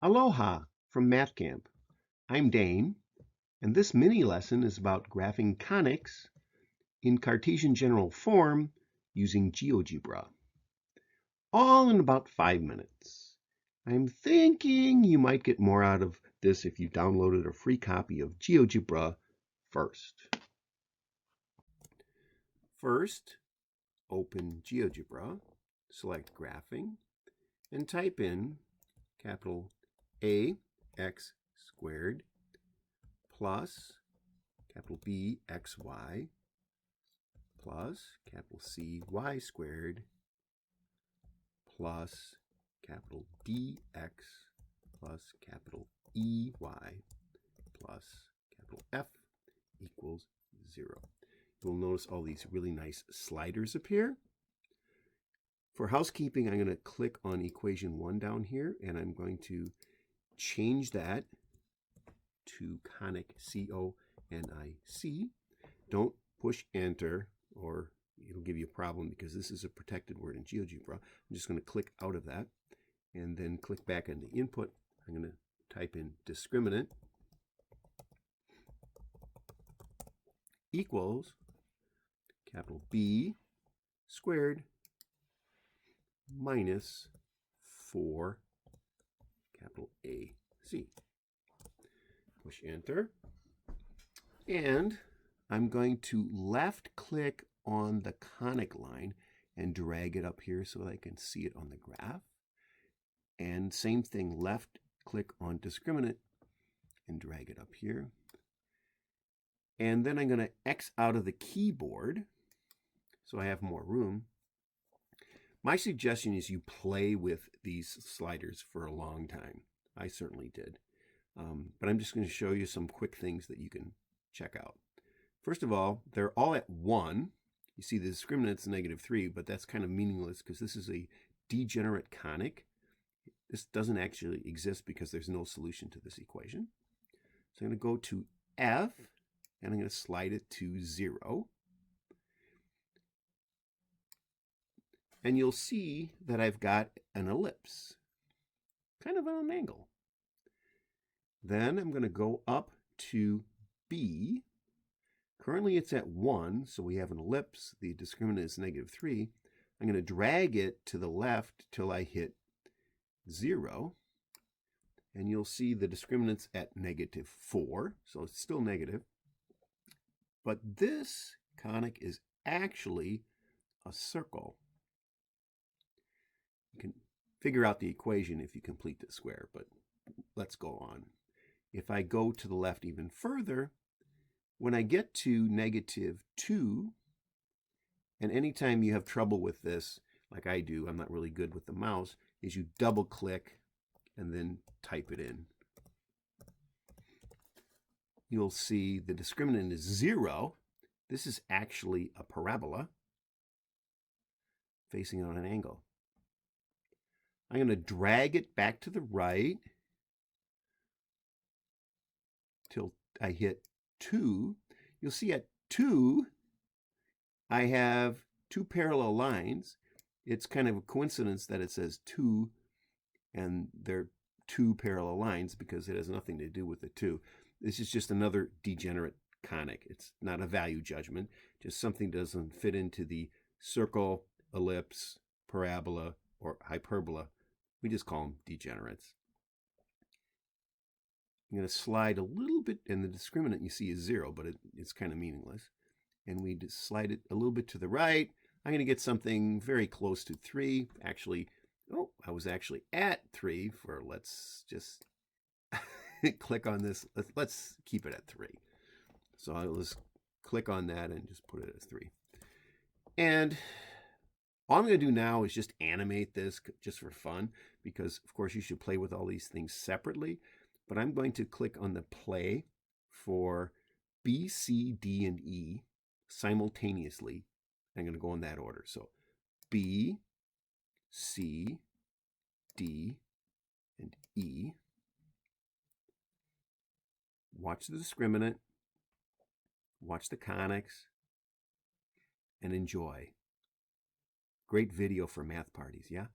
Aloha from Math Camp. I'm Dane, and this mini lesson is about graphing conics in Cartesian general form using GeoGebra. All in about 5 minutes. I'm thinking you might get more out of this if you downloaded a free copy of GeoGebra first. First, open GeoGebra, select Graphing, and type in capital AX squared plus capital BXY plus capital CY squared plus capital DX plus capital EY plus capital F equals 0. You'll notice all these really nice sliders appear. For housekeeping, I'm going to click on equation 1 down here, and I'm going to change that to conic, C-O-N-I-C. Don't push enter or it'll give you a problem because this is a protected word in GeoGebra. I'm just going to click out of that and then click back on the input. I'm going to type in discriminant equals capital B squared minus 4 capital AC. Push enter. And I'm going to left click on the conic line and drag it up here so that I can see it on the graph. And same thing, left click on discriminant and drag it up here. And then I'm going to X out of the keyboard so I have more room. My suggestion is you play with these sliders for a long time. I certainly did. But I'm just going to show you some quick things that you can check out. First of all, they're all at 1. You see the discriminant's -3, but that's kind of meaningless because this is a degenerate conic. This doesn't actually exist because there's no solution to this equation. So I'm going to go to F, and I'm going to slide it to 0. And you'll see that I've got an ellipse, kind of on an angle. Then I'm going to go up to B. Currently it's at 1, so we have an ellipse. The discriminant is -3. I'm going to drag it to the left till I hit 0. And you'll see the discriminant's at -4, so it's still negative. But this conic is actually a circle. You can figure out the equation if you complete the square, but let's go on. If I go to the left even further, when I get to -2, and anytime you have trouble with this, like I do, I'm not really good with the mouse, is you double click and then type it in. You'll see the discriminant is 0. This is actually a parabola facing on an angle. I'm going to drag it back to the right till I hit 2. You'll see at 2, I have 2 parallel lines. It's kind of a coincidence that it says 2 and they're 2 parallel lines because it has nothing to do with the 2. This is just another degenerate conic. It's not a value judgment, just something doesn't fit into the circle, ellipse, parabola, or hyperbola. We just call them degenerates. I'm going to slide a little bit, and the discriminant you see is 0, but it's kind of meaningless. And we just slide it a little bit to the right. I'm going to get something very close to 3. Actually, I was actually at 3 for, let's just click on this. Let's keep it at 3. So I'll just click on that and just put it at 3. And all I'm going to do now is just animate this just for fun, because of course you should play with all these things separately. But I'm going to click on the play for B, C, D, and E simultaneously. I'm going to go in that order. So B, C, D, and E. Watch the discriminant, watch the conics, and enjoy. Great video for math parties, yeah?